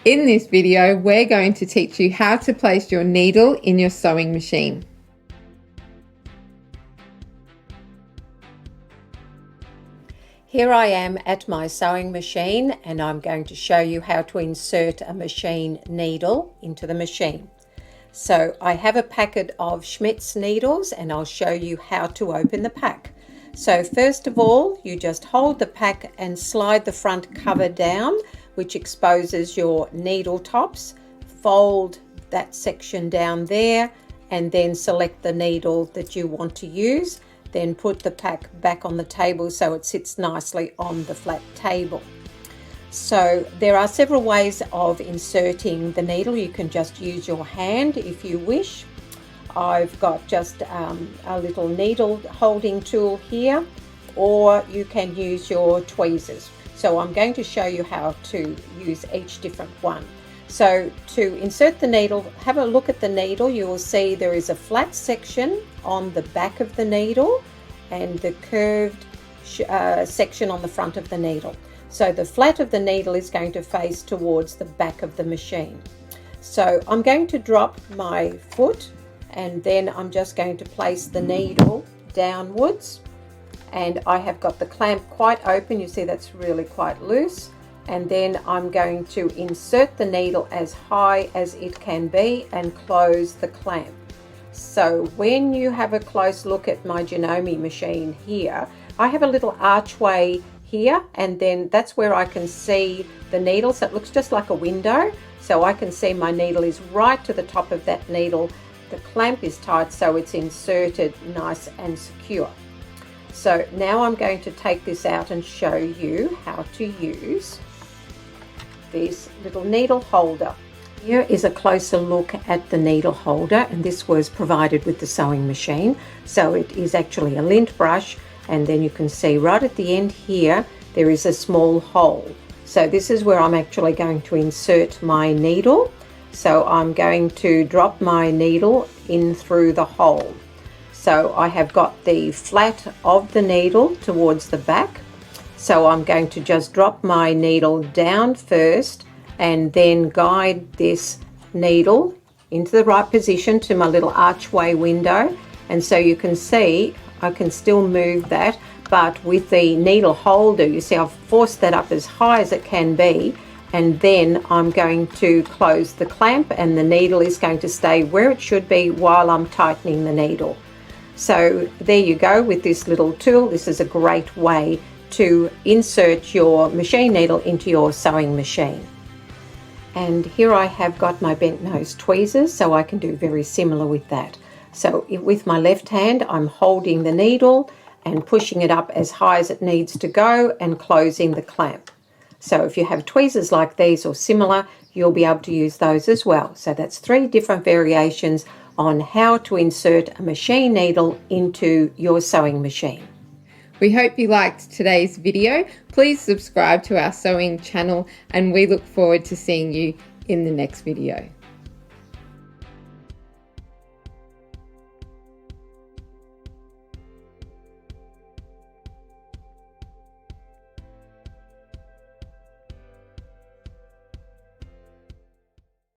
In this video, we're going to teach you how to place your needle in your sewing machine. Here I am at my sewing machine and I'm going to show you how to insert a machine needle into the machine. So I have a packet of Schmetz needles and I'll show you how to open the pack. So first of all, you just hold the pack and slide the front cover down, which exposes your needle tops. Fold that section down there and then select the needle that you want to use. Then put the pack back on the table so it sits nicely on the flat table. So there are several ways of inserting the needle. You can just use your hand if you wish. I've got just a little needle holding tool here, or you can use your tweezers. So I'm going to show you how to use each different one. So to insert the needle, have a look at the needle. You will see there is a flat section on the back of the needle and the curved section on the front of the needle. So the flat of the needle is going to face towards the back of the machine. So I'm going to drop my foot and then I'm just going to place the needle downwards, and I have got the clamp quite open. You see that's really quite loose. And then I'm going to insert the needle as high as it can be and close the clamp. So when you have a close look at my Janome machine here, I have a little archway here, and then that's where I can see the needle. So it looks just like a window. So I can see my needle is right to the top of that needle. The clamp is tight, so it's inserted nice and secure. So now I'm going to take this out and show you how to use this little needle holder. Here is a closer look at the needle holder, and this was provided with the sewing machine. So it is actually a lint brush, and then you can see right at the end here there is a small hole. So this is where I'm actually going to insert my needle. So I'm going to drop my needle in through the hole. So I have got the flat of the needle towards the back. So I'm going to just drop my needle down first and then guide this needle into the right position to my little archway window. And so you can see I can still move that, but with the needle holder, you see I've forced that up as high as it can be. And then I'm going to close the clamp and the needle is going to stay where it should be while I'm tightening the needle. So there you go with this little tool. This is a great way to insert your machine needle into your sewing machine. And here I have got my bent nose tweezers, so I can do very similar with that. So with my left hand, I'm holding the needle and pushing it up as high as it needs to go and closing the clamp. So if you have tweezers like these or similar, you'll be able to use those as well. So that's 3 different variations on how to insert a machine needle into your sewing machine. We hope you liked today's video. Please subscribe to our sewing channel and we look forward to seeing you in the next video.